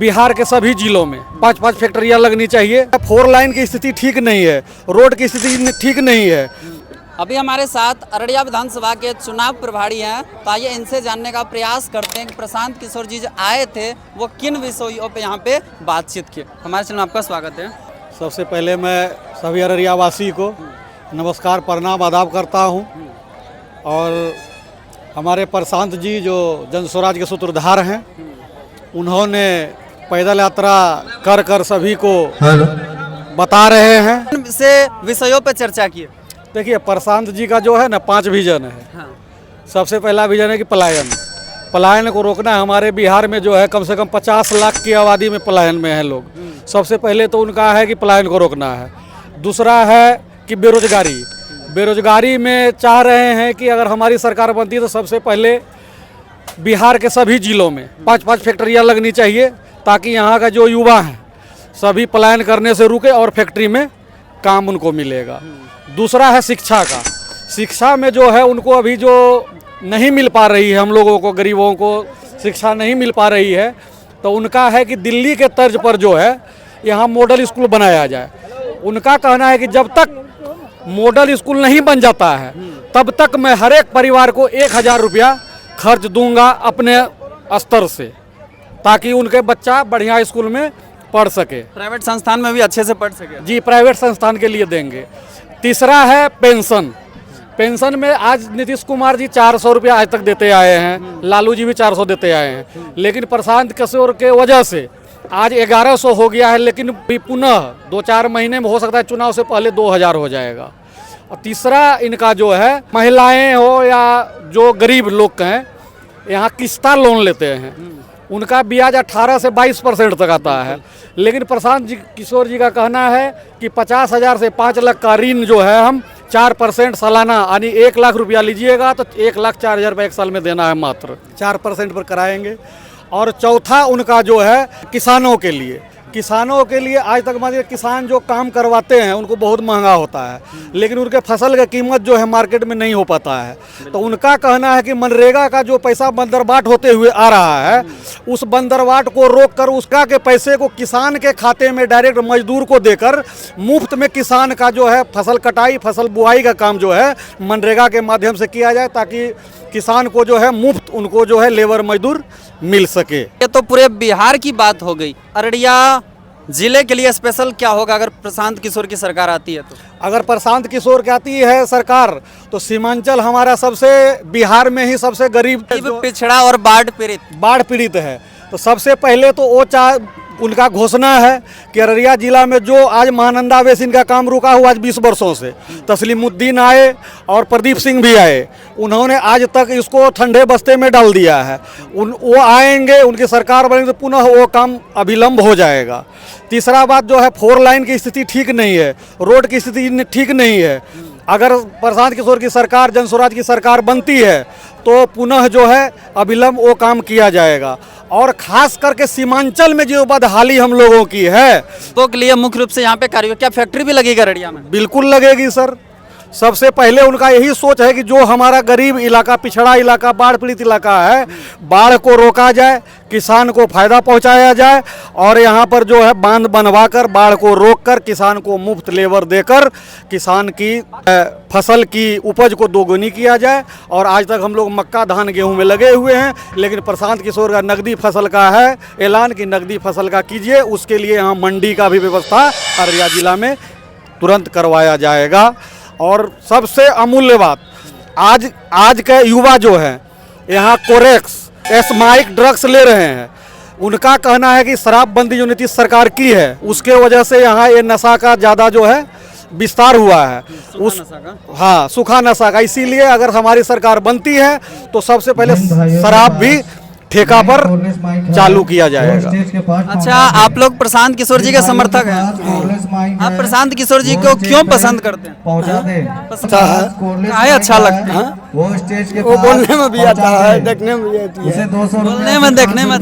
बिहार के सभी जिलों में 5-5 फैक्ट्रियां लगनी चाहिए। 4 लाइन की स्थिति ठीक नहीं है, रोड की स्थिति ठीक नहीं है। अभी हमारे साथ अररिया विधानसभा के चुनाव प्रभारी हैं, तो आइए इनसे जानने का प्रयास करते हैं कि प्रशांत किशोर जी जो आए थे वो किन विषयों पे यहाँ पे बातचीत की। हमारे चैनल में आपका स्वागत है। सबसे पहले मैं सभी अररिया वासी को नमस्कार प्रणाम आदाब करता हूँ। और हमारे प्रशांत जी जो जन स्वराज के सूत्रधार हैं, उन्होंने पैदल यात्रा कर कर सभी को बता रहे हैं। से विषयों पे चर्चा की। देखिए, प्रशांत जी का जो है ना 5 विजन है। हाँ। सबसे पहला विजन है कि पलायन को रोकना है। हमारे बिहार में जो है कम से कम 50 लाख की आबादी में पलायन में है लोग। सबसे पहले तो उनका है कि पलायन को रोकना है। दूसरा है कि बेरोजगारी में चाह रहे हैं कि अगर हमारी सरकार बनती है तो सबसे पहले बिहार के सभी जिलों में 5-5 फैक्ट्रियां लगनी चाहिए, ताकि यहाँ का जो युवा हैं सभी पलायन करने से रुके और फैक्ट्री में काम उनको मिलेगा। दूसरा है शिक्षा का। शिक्षा में जो है उनको अभी जो नहीं मिल पा रही है, हम लोगों को गरीबों को शिक्षा नहीं मिल पा रही है, तो उनका है कि दिल्ली के तर्ज पर जो है यहाँ मॉडल स्कूल बनाया जाए। उनका कहना है कि जब तक मॉडल स्कूल नहीं बन जाता है तब तक मैं हर एक परिवार को 1000 रुपया खर्च दूंगा अपने स्तर से, ताकि उनके बच्चा बढ़िया स्कूल में पढ़ सके, प्राइवेट संस्थान में भी अच्छे से पढ़ सके। जी, प्राइवेट संस्थान के लिए देंगे। तीसरा है पेंशन में आज नीतीश कुमार जी 400 रुपया आज तक देते आए हैं, लालू जी भी 400 देते आए हैं, लेकिन प्रशांत किशोर के वजह से आज 1100 हो गया है। लेकिन पुनः 2-4 महीने में हो सकता है चुनाव से पहले 2000 हो जाएगा। और तीसरा इनका जो है महिलाएं हो या जो गरीब लोग हैं, यहाँ किस्ता लोन लेते हैं, उनका ब्याज 18 से 22% तक आता है। लेकिन प्रशांत जी किशोर जी का कहना है कि 50,000 से 5 लाख का ऋण जो है हम 4% सालाना, यानी 1 लाख रुपया लीजिएगा तो 1,04,000 रुपये 1 साल में देना है, मात्र 4% पर कराएंगे। और चौथा उनका जो है किसानों के लिए आज तक मान लीजिए किसान जो काम करवाते हैं उनको बहुत महंगा होता है, लेकिन उनके फसल की कीमत जो है मार्केट में नहीं हो पाता है। तो उनका कहना है कि मनरेगा का जो पैसा बंदरबाट होते हुए आ रहा है, उस बंदरबाट को रोक कर उसका के पैसे को किसान के खाते में डायरेक्ट मजदूर को देकर मुफ्त में किसान का जो है फसल कटाई फसल बुआई का काम जो है मनरेगा के माध्यम से किया जाए, ताकि किसान को जो है मुफ्त उनको जो है लेबर मजदूर मिल सके। ये तो पूरे बिहार की बात हो गई। अररिया जिले के लिए स्पेशल क्या होगा अगर प्रशांत किशोर की सरकार आती है तो? अगर प्रशांत किशोर की आती है सरकार तो सीमांचल हमारा सबसे बिहार में ही सबसे गरीब पिछड़ा और बाढ़ पीड़ित है। तो सबसे पहले तो वो उनका घोषणा है कि अररिया जिला में जो आज महानंदा बेसिन का काम रुका हुआ आज 20 वर्षों से, तस्लीमुद्दीन आए और प्रदीप सिंह भी आए, उन्होंने आज तक इसको ठंडे बस्ते में डाल दिया है। वो आएंगे, उनकी सरकार बनेगी तो पुनः वो काम अविलंब हो जाएगा। तीसरा बात जो है 4 लाइन की स्थिति ठीक नहीं है, रोड की स्थिति ठीक नहीं है। अगर प्रशांत किशोर की सरकार जन स्वराज की सरकार बनती है तो पुनः जो है अविलंब वो काम किया जाएगा। और खास करके सीमांचल में जो बदहाली हम लोगों की है तो के लिए मुख्य रूप से यहाँ पे कार्य, क्या फैक्ट्री भी लगेगी अररिया में? बिल्कुल लगेगी सर। सबसे पहले उनका यही सोच है कि जो हमारा गरीब इलाका, पिछड़ा इलाका, बाढ़ पीड़ित इलाका है, बाढ़ को रोका जाए, किसान को फायदा पहुंचाया जाए, और यहाँ पर जो है बांध बनवाकर बाढ़ को रोककर किसान को मुफ्त लेबर देकर किसान की फसल की उपज को दोगुनी किया जाए। और आज तक हम लोग मक्का धान गेहूं में लगे हुए हैं, लेकिन प्रशांत किशोर का नकदी फसल का है ऐलान कि नकदी फसल का कीजिए। उसके लिए यहाँ मंडी का भी व्यवस्था अररिया जिला में तुरंत करवाया जाएगा। और सबसे अमूल्य बात, आज के युवा जो है यहाँ कोरेक्स एस्माइक ड्रग्स ले रहे हैं। उनका कहना है कि शराबबंदी जो नीतीश सरकार की है उसके वजह से यहाँ ये नशा का ज़्यादा जो है विस्तार हुआ है, सूखा नशा का। इसीलिए अगर हमारी सरकार बनती है तो सबसे पहले शराब भी ठेका पर चालू किया जाएगा। अच्छा, आप लोग प्रशांत किशोर जी के समर्थक हैं, आप प्रशांत किशोर जी को क्यों पसंद करते हैं? अच्छा लगता है, वो बोलने में भी आता है, देखने में भी आती है। बोलने में देखने में